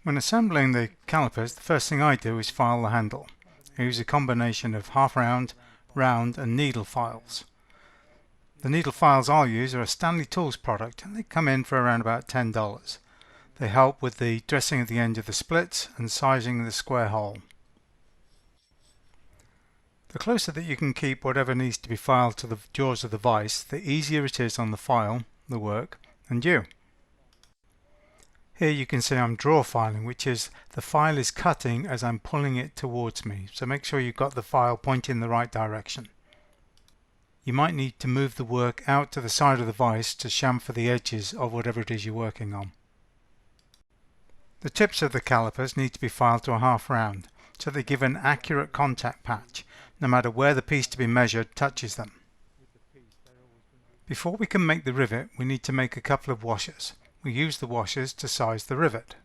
When assembling the calipers, the first thing I do is file the handle. I use a combination of half round, round and needle files. The needle files I'll use are a Stanley Tools product and they come in for around about $10. They help with the dressing of the end of the splits and sizing the square hole. The closer that you can keep whatever needs to be filed to the jaws of the vise, the easier it is on the file, the work, and you. Here you can see I'm draw filing, which is the file is cutting as I'm pulling it towards me, so make sure you've got the file pointing in the right direction. You might need to move the work out to the side of the vise to chamfer the edges of whatever it is you're working on. The tips of the calipers need to be filed to a half round, so they give an accurate contact patch, no matter where the piece to be measured touches them. Before we can make the rivet, we need to make a couple of washers. We use the washers to size the rivet.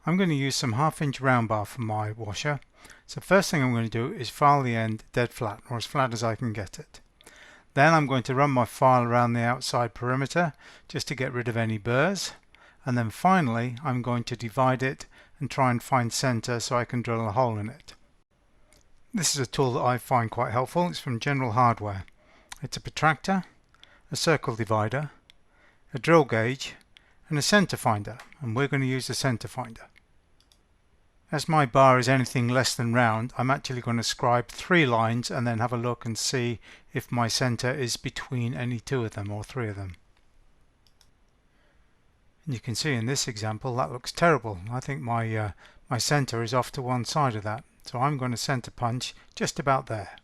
I'm going to use some 1/2 inch round bar for my washer. So first thing I'm going to do is file the end dead flat, or as flat as I can get it. Then I'm going to run my file around the outside perimeter just to get rid of any burrs. And then finally I'm going to divide it and try and find center so I can drill a hole in it. This is a tool that I find quite helpful. It's from General Hardware. It's a protractor, a circle divider, a drill gauge and a center finder, and we're going to use the center finder. As my bar is anything less than round, I'm actually going to scribe 3 lines and then have a look and see if my center is between any 2 of them or 3 of them. And you can see in this example that looks terrible. I think my center is off to one side of that, so I'm going to center punch just about there.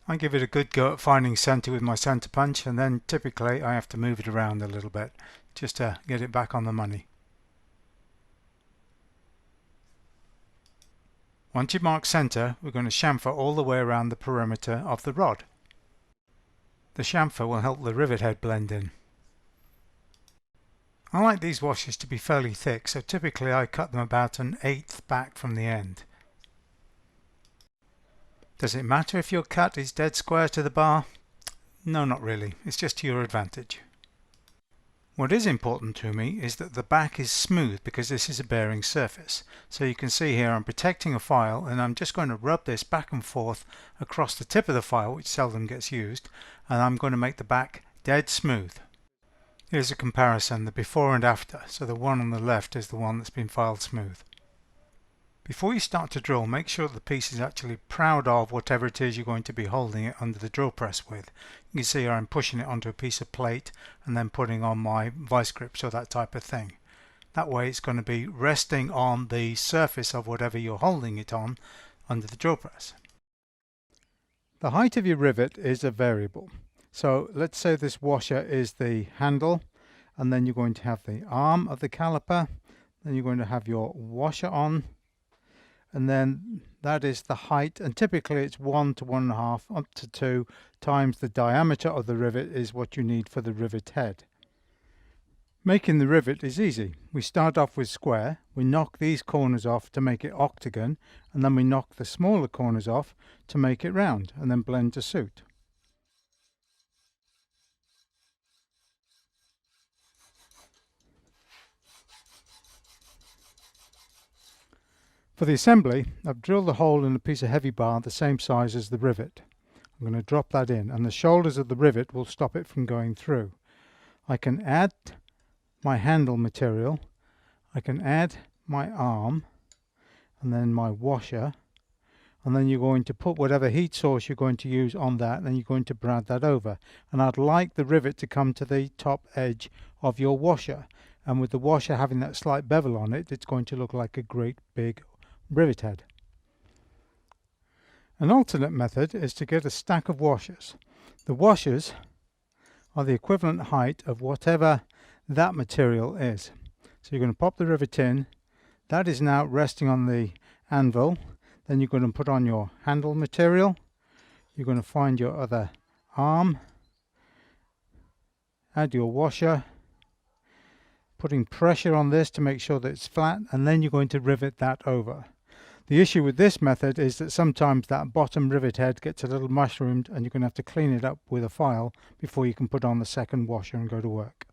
I give it a good go at finding center with my center punch, and then typically I have to move it around a little bit just to get it back on the money. Once you mark center, we're going to chamfer all the way around the perimeter of the rod. The chamfer will help the rivet head blend in. I like these washers to be fairly thick, so typically I cut them about 1/8 back from the end. Does it matter if your cut is dead square to the bar? No, not really. It's just to your advantage. What is important to me is that the back is smooth because this is a bearing surface. So you can see here I'm protecting a file and I'm just going to rub this back and forth across the tip of the file, which seldom gets used, and I'm going to make the back dead smooth. Here's a comparison, the before and after, so the one on the left is the one that's been filed smooth. Before you start to drill, make sure the piece is actually proud of whatever it is you're going to be holding it under the drill press with. You can see here I'm pushing it onto a piece of plate and then putting on my vice grips or that type of thing. That way it's going to be resting on the surface of whatever you're holding it on under the drill press. The height of your rivet is a variable. So let's say this washer is the handle, and then you're going to have the arm of the caliper, then you're going to have your washer on, and then that is the height, and typically it's 1 to 1.5 up to 2 times the diameter of the rivet is what you need for the rivet head. Making the rivet is easy. We start off with square, we knock these corners off to make it octagon, and then we knock the smaller corners off to make it round, and then blend to suit. For the assembly, I've drilled a hole in a piece of heavy bar the same size as the rivet. I'm going to drop that in, and the shoulders of the rivet will stop it from going through. I can add my handle material, I can add my arm, and then my washer, and then you're going to put whatever heat source you're going to use on that, and then you're going to brad that over. And I'd like the rivet to come to the top edge of your washer, and with the washer having that slight bevel on it, it's going to look like a great big rivet head. An alternate method is to get a stack of washers. The washers are the equivalent height of whatever that material is. So you're going to pop the rivet in, that is now resting on the anvil, then you're going to put on your handle material, you're going to find your other arm, add your washer, putting pressure on this to make sure that it's flat, and then you're going to rivet that over. The issue with this method is that sometimes that bottom rivet head gets a little mushroomed and you're going to have to clean it up with a file before you can put on the second washer and go to work.